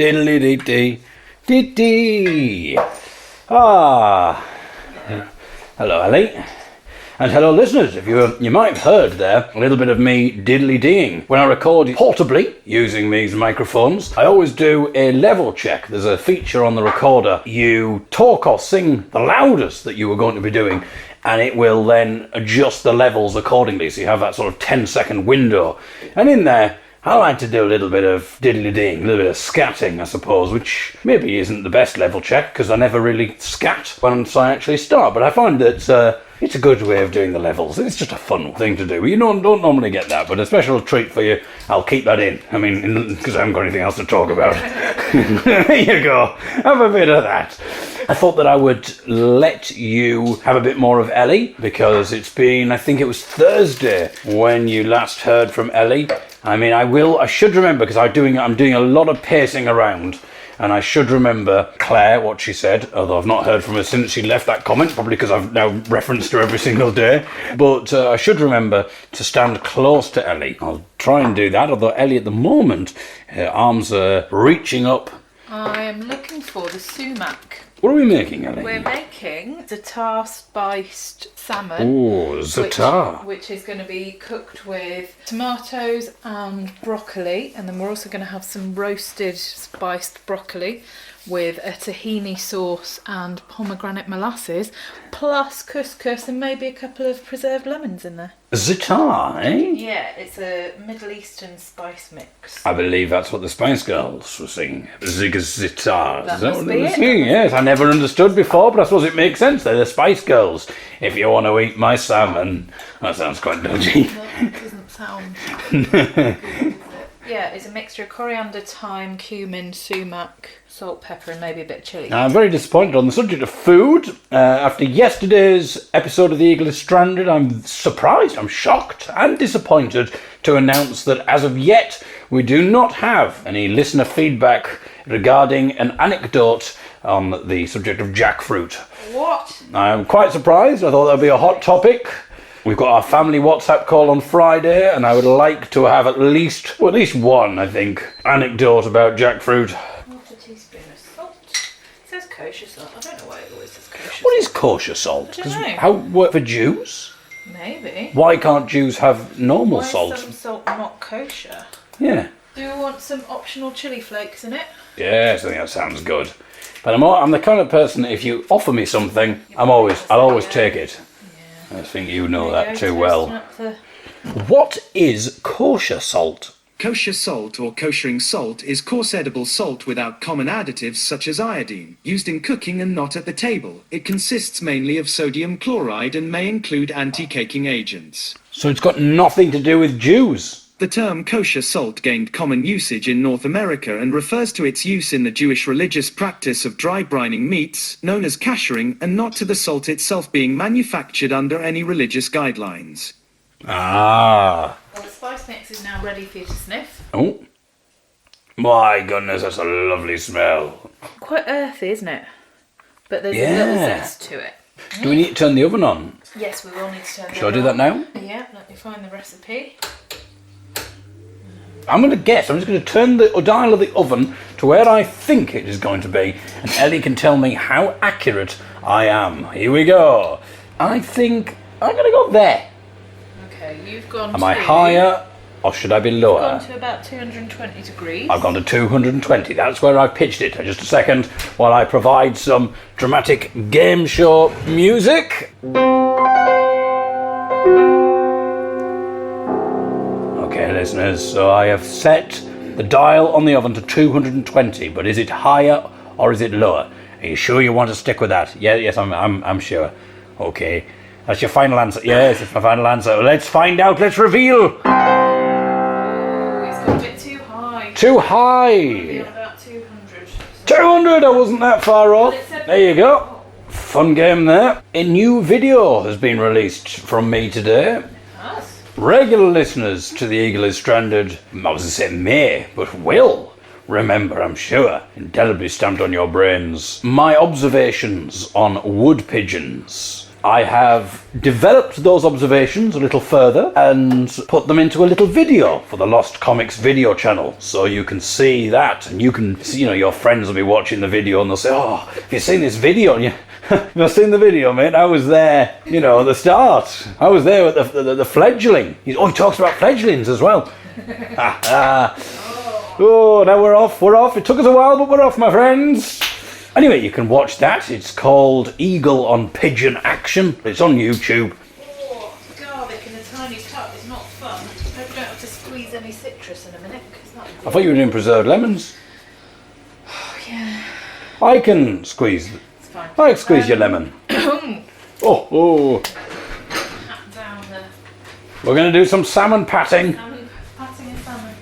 Diddly dee dee. Dee dee. Ah. Hello, Ellie. And hello, listeners. If you might have heard there a little bit of me diddly-deeing. When I record portably using these microphones, I always do a level check. There's a feature on the recorder. You talk or sing the loudest that you were going to be doing, and it will then adjust the levels accordingly. So you have that sort of 10-second window. And in there, I like to do a little bit of diddly-deeing, a little bit of scatting, I suppose, which maybe isn't the best level check, because I never really scat once I actually start. But I find that it's a good way of doing the levels. It's just a fun thing to do. You don't normally get that, but a special treat for you. I'll keep that in. I mean, because I haven't got anything else to talk about. There you go. Have a bit of that. I thought that I would let you have a bit more of Ellie, because it's been, I think it was Thursday when you last heard from Ellie. I mean, I should remember, because I'm doing a lot of pacing around, and I should remember Claire, what she said, although I've not heard from her since she left that comment, probably because I've now referenced her every single day. But I should remember to stand close to Ellie. I'll try and do that, although Ellie at the moment, her arms are reaching up. I am looking for the sumac. What are we making, Ellie? We're making za'atar spiced salmon. Oh, za'atar. Which is going to be cooked with tomatoes and broccoli. And then we're also going to have some roasted spiced broccoli with a tahini sauce and pomegranate molasses, plus couscous and maybe a couple of preserved lemons in there. Za'atar, eh? Yeah, it's a Middle Eastern spice mix. I believe that's what the Spice Girls were singing. Za'atar. That Is that must what be they were it. singing? Yes, I never understood before, but I suppose it makes sense. They're the Spice Girls. If you want to eat my salmon. That sounds quite dodgy. That doesn't sound good, is it? Yeah, it's a mixture of coriander, thyme, cumin, sumac, salt, pepper, and maybe a bit of chilli. I'm very disappointed on the subject of food. After yesterday's episode of The Eagle is Stranded, I'm surprised, I'm shocked and disappointed to announce that as of yet, we do not have any listener feedback regarding an anecdote on the subject of jackfruit. What? I'm quite surprised. I thought that would be a hot topic. We've got our family WhatsApp call on Friday, and I would like to have at least one, I think, anecdote about jackfruit. Half a teaspoon of salt. It says kosher salt. I don't know why it always says kosher What is salt. kosher salt? I don't know. How work for Jews? Maybe. Why can't Jews have normal Why salt? is some salt not kosher? Yeah. Do you want some optional chili flakes in it? Yes, I think that sounds good. But I'm the kind of person that if you offer me something, I'll always take it. I think you know that too well. What is kosher salt? Kosher salt or koshering salt is coarse edible salt without common additives such as iodine, used in cooking and not at the table. It consists mainly of sodium chloride and may include anti-caking agents. So it's got nothing to do with Jews. The term kosher salt gained common usage in North America and refers to its use in the Jewish religious practice of dry brining meats, known as kashering, and not to the salt itself being manufactured under any religious guidelines. Ah. Well, the spice mix is now ready for you to sniff. Oh. My goodness, that's a lovely smell. Quite earthy, isn't it? But there's a Yeah. little zest to it. Do we need to turn the oven on? Yes, we will need to turn the Shall I oven do that on. now? Yeah, let me find the recipe. I'm going to guess. I'm just going to turn the dial of the oven to where I think it is going to be, and Ellie can tell me how accurate I am. Here we go. I think I'm going to go there. Okay, you've gone Am I higher or should I be lower? gone to about 220 degrees. I've gone to 220. That's where I've pitched it. Just a second while I provide some dramatic game show music. Okay, listeners, so I have set the dial on the oven to 220, but is it higher or is it lower? Are you sure you want to stick with that? Yeah, yes, I'm sure. Okay, that's your final answer. Yes, it's my final answer. Let's find out. Let's reveal. Oh, it's got a bit too high. Too high. Maybe on about 200. 200. I wasn't that far off. Well, it said- There you go. Fun game there. A new video has been released from me today. Yes. Regular listeners to The Eagle is Stranded, I was going to say may, but will remember, I'm sure, indelibly stamped on your brains, my observations on wood pigeons. I have developed those observations a little further and put them into a little video for the Lost Comics video channel. So you can see that, and you can see, your friends will be watching the video and they'll say, oh, have you seen this video? And you've seen the video, mate? I was there, at the start. I was there with the fledgling. He talks about fledglings as well. Oh, now we're off. It took us a while, but we're off, my friends. Anyway, you can watch that. It's called Eagle on Pigeon Action. It's on YouTube. Oh, garlic in a tiny tub is not fun. I hope you don't have to squeeze any citrus in a minute. I thought you were doing preserved lemons. Oh, yeah. I can squeeze. It's fine. I can squeeze your lemon. Oh. Pat down there. We're going to do some salmon patting. Patting a salmon.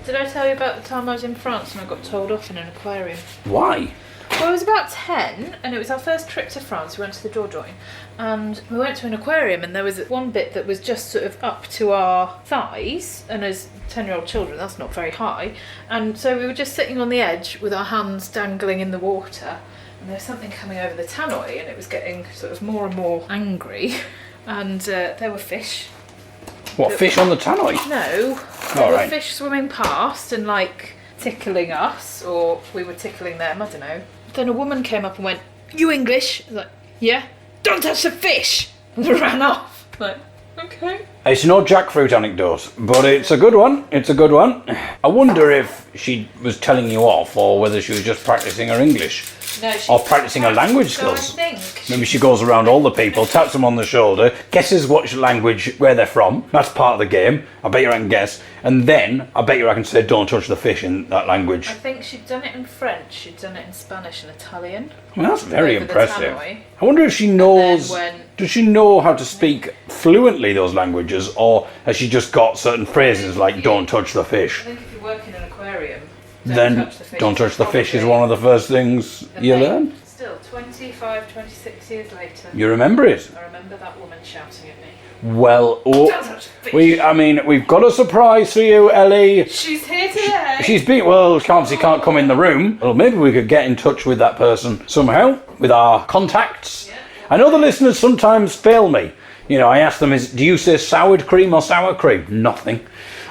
Did I tell you about the time I was in France and I got told off in an aquarium? Why? Well, I was about 10 and it was our first trip to France. We went to the Dordogne and we went to an aquarium and there was one bit that was just sort of up to our thighs, and as 10-year-old children that's not very high, and so we were just sitting on the edge with our hands dangling in the water, and there was something coming over the tannoy and it was getting sort of more and more angry, and there were fish. What, fish on the tannoy? No, there were fish swimming past and tickling us, or we were tickling them, I don't know. Then a woman came up and went, "You English?" I was like, "Yeah." "Don't touch the fish!" And ran off. Okay. It's no jackfruit anecdote, but it's a good one. I wonder if she was telling you off or whether she was just practicing her English. No, Or practicing her language so skills. I think Maybe she goes around all the people, taps them on the shoulder, guesses what language, where they're from. That's part of the game. I bet you I can guess. And then, I bet you I can say, don't touch the fish in that language. I think she'd done it in French, she'd done it in Spanish and Italian. Well, that's very Over the impressive. tannoy. I wonder if she knows... when- Does she know how to speak fluently those languages, or has she just got certain phrases like, don't touch the I fish? think if you work in an aquarium, Then, don't touch the fish is one of the first things you learn. Still, 25, 26 years later, You remember it. I remember that woman shouting at me. Well, Don't touch the fish! we've got a surprise for you, Ellie. She's here today! She's been, well, she can't come in the room. Well, maybe we could get in touch with that person somehow, with our contacts. Yeah. I know the listeners sometimes fail me. I ask them, do you say soured cream or sour cream? Nothing.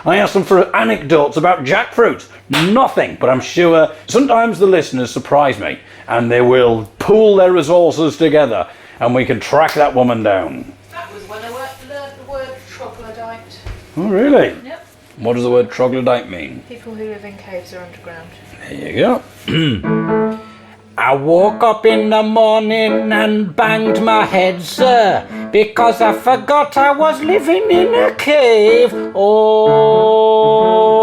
I ask them for anecdotes about jackfruit. Nothing. But I'm sure sometimes the listeners surprise me and they will pool their resources together and we can track that woman down. That was when I learned the word troglodyte. Oh, really? Yep. What does the word troglodyte mean? People who live in caves or underground. There you go. I woke up in the morning and banged my head, sir, because I forgot I was living in a cave.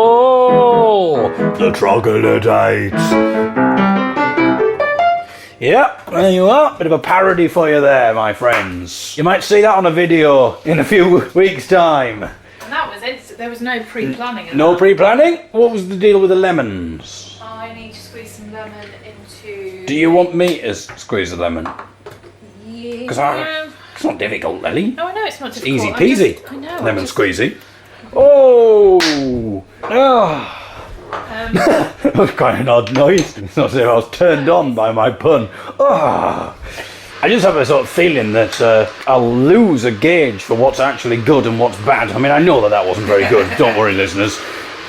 Oh, the troglodytes. Yep, there you are. Bit of a parody for you there, my friends. You might see that on a video in a few weeks' time. And that was it. There was no pre-planning. No pre-planning? What was the deal with the lemons? I need to squeeze some lemon into... Do you want me to squeeze the lemon? Yeah. Because it's not difficult, Ellie. No, I know it's not It's difficult. easy peasy. I know. Lemon squeezy. Oh! Oh! That was quite an odd noise. It's not as if I was turned on by my pun. Oh! I just have a sort of feeling that I'll lose a gauge for what's actually good and what's bad. I mean, I know that wasn't very good. Don't worry, listeners.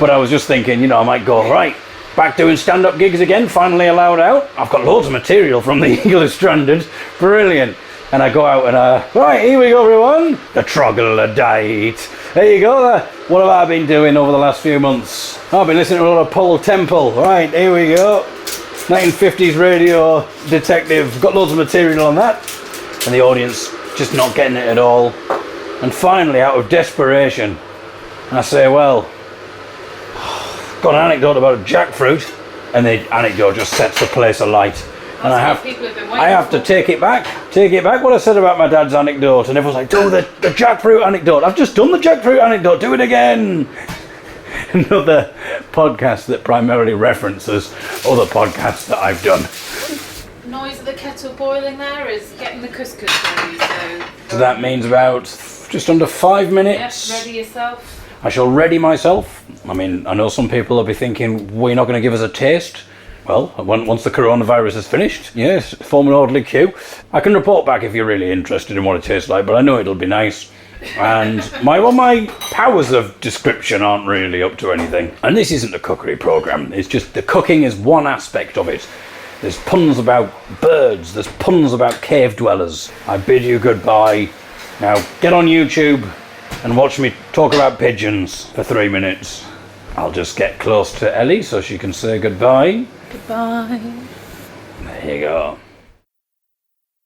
But I was just thinking, I might go, right, back doing stand-up gigs again, finally allowed out. I've got loads of material from the Eagle is Stranded. Brilliant. And I go out and, right, here we go, everyone. The troglodyte. There you go. What have I been doing over the last few months? I've been listening to a lot of Paul Temple. Right, here we go. 1950s radio detective. Got loads of material on that. And the audience just not getting it at all. And finally, out of desperation, I say, well, got an anecdote about jackfruit. And the anecdote just sets the place alight. And I have to take it back what I said about my dad's anecdote, and everyone's like, do the jackfruit anecdote. I've just done the jackfruit anecdote, do it again. Another podcast that primarily references other podcasts that I've done. Noise of the kettle boiling there is getting the couscous ready, So that means about just under 5 minutes. Yes, ready yourself. I shall ready myself. I mean, I know some people will be thinking, well, you're not going to give us a taste. well, once the coronavirus is finished, yes, form an orderly queue. I can report back if you're really interested in what it tastes like, but I know it'll be nice. And my powers of description aren't really up to anything. And this isn't a cookery programme, it's just the cooking is one aspect of it. There's puns about birds, there's puns about cave dwellers. I bid you goodbye. Now get on YouTube and watch me talk about pigeons for 3 minutes. I'll just get close to Ellie so she can say goodbye. Goodbye. There you go.